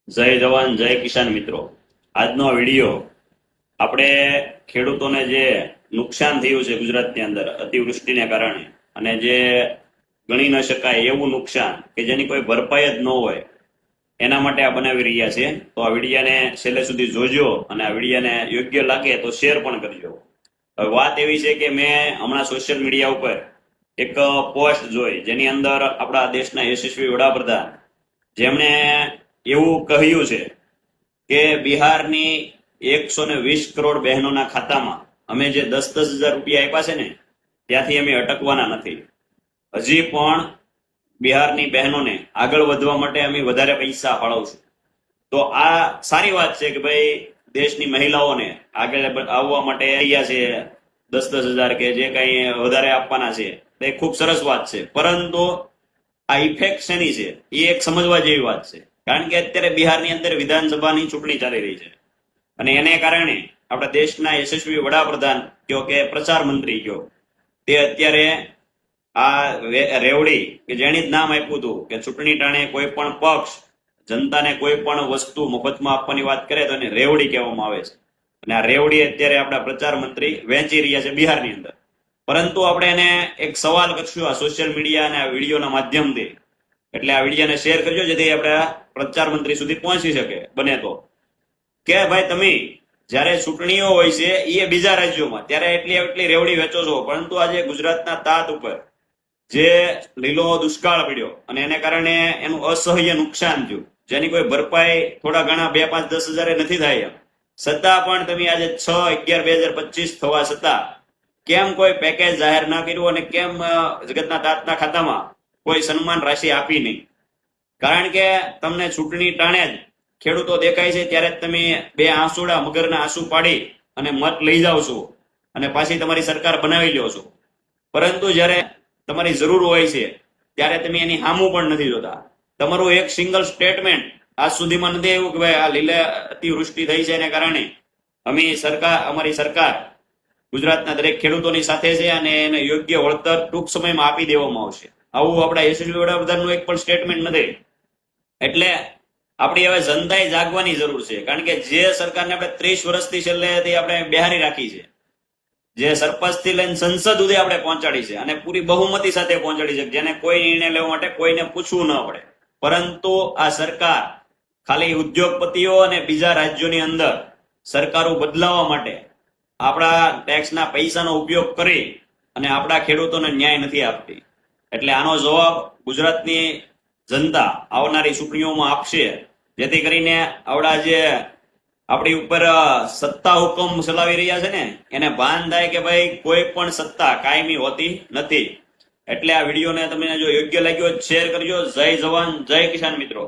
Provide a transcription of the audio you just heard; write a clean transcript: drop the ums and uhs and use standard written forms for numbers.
જય જવાન જય કિસાન મિત્રો, આજનો વિડીયો આપણે ખેડૂતોને જે નુકસાન થયું છે ગુજરાતની અંદર અતિવૃષ્ટિને કારણે અને જે ગણી ન શકાય એવું નુકસાન કે જેની કોઈ ભરપાઈ જ ન હોય એના માટે આ બનાવી રહ્યા છે। તો આ વિડીયાને છેલ્લે સુધી જોજો અને આ વિડીયાને યોગ્ય લાગે તો શેર પણ કરજો। હવે વાત એવી છે કે મેં હમણાં સોશિયલ મીડિયા ઉપર એક પોસ્ટ જોઈ જેની અંદર આપણા દેશના યશસ્વી વડાપ્રધાન જેમણે એવું કહ્યું છે કે બિહારની 120 કરોડ બહેનોના ખાતામાં અમે જે 10,000 રૂપિયા આપ્યા છે ને ત્યાંથી અમે અટકવાના નથી। હજી પણ બિહારની બહેનોને આગળ વધવા માટે અમે વધારે પૈસા ફાળવશું। તો આ સારી વાત છે કે ભાઈ દેશની મહિલાઓને આગળ આવવા માટે રહ્યા છે 10,000 કે જે કઈ વધારે આપવાના છે એ ખૂબ સરસ વાત છે, પરંતુ આ ઇફેક્ટ શેની છે એ એક સમજવા જેવી વાત છે। કારણ કે અત્યારે બિહારની અંદર વિધાનસભાની ચૂંટણી ચાલી રહી છે અને એને કારણે આપણા દેશના યશસ્વી વડાપ્રધાન કયો કે પ્રચાર મંત્રી કયો તે અત્યારે આ રેવડી કે જેની જ નામ આપ્યું હતું કે ચૂંટણી ટાણે કોઈ પણ પક્ષ જનતાને કોઈ પણ વસ્તુ મફતમાં આપવાની વાત કરે તો એને રેવડી કહેવામાં આવે છે અને આ રેવડી અત્યારે આપણા પ્રચાર મંત્રી વહેંચી રહ્યા છે બિહારની અંદર। પરંતુ આપણે એને એક સવાલ કરશું આ સોશિયલ મીડિયા અને આ વિડીયોના માધ્યમથી, એટલે આ વિડીયોને શેર કરજો જેથી આપણે પ્રચાર મંત્રી સુધી પહોંચી શકે બને તો, કે ભાઈ તમે જ્યારે ચૂંટણીઓ હોય છે એ બીજા રાજ્યોમાં ત્યારે એટલી રેવડી વેચો છો, પરંતુ આજે ગુજરાતના તાત ઉપર જે લીલો દુષ્કાળ પડ્યો અને એને કારણે એનું અસહ્ય નુકસાન થયું જેની કોઈ ભરપાઈ થોડા ઘણા 2, 5, 10,000 નથી થાય, છતાં પણ તમે આજે 6/11/2025 થવા છતાં કેમ કોઈ પેકેજ જાહેર ના કર્યું અને કેમ જગતના તાતના ખાતામાં કોઈ સન્માન રાશિ આપી નહીં? કારણ કે તમને ચૂંટણી ટાણે જ ખેડૂતો દેખાય છે ત્યારે તમે બે આંસુડા મગરના આંસુ પાડી અને મત લઈ જાઓ છો અને પાછી તમારી સરકાર બનાવી લ્યો છો, પરંતુ જ્યારે તમારી જરૂર હોય છે ત્યારે તમે એની સામું પણ નથી જોતા। તમારું એક સિંગલ સ્ટેટમેન્ટ આજ સુધીમાં નથી આવ્યું કે ભાઈ આ લીલે અતિવૃષ્ટિ થઈ છે એને કારણે અમારી સરકાર ગુજરાતના દરેક ખેડૂતોની સાથે છે અને એને યોગ્ય વળતર ટૂંક સમયમાં આપી દેવામાં આવશે। આવું આપણા યશસ્વી વડાપ્રધાનનું એક પણ સ્ટેટમેન્ટ નથી। એટલે આપણી હવે જનતાએ જાગવાની જરૂર છે, કારણ કે જે સરકારને આપણે 30 વર્ષથી છેલ્લેથી આપણે બેહારી રાખી છે, જે સરપંચથી લઈને સંસદ સુધી આપણે પહોંચાડી છે અને પૂરી બહુમતી સાથે પહોંચાડી છે, જેને કોઈ નિર્ણય લેવા માટે કોઈને પૂછવું ન પડે, પરંતુ આ સરકાર ખાલી ઉદ્યોગપતિઓ અને બીજા રાજ્યોની અંદર સરકારો બદલાવવા માટે આપણા ટેક્સના પૈસાનો ઉપયોગ કરી અને આપણા ખેડૂતોને ન્યાય નથી આપતી। એટલે આનો જવાબ ગુજરાતની જનતા આવનારી ચૂંટણીઓમાં આપશે, જેથી કરીને આવડા જે આપણી ઉપર સત્તા હુકમ ચલાવી રહ્યા છે ને એને ભાન થાય કે ભાઈ કોઈ પણ સત્તા કાયમી હોતી નથી। એટલે આ વિડીયોને તમને જો યોગ્ય લાગ્યો શેર કરજો। જય જવાન જય કિસાન મિત્રો।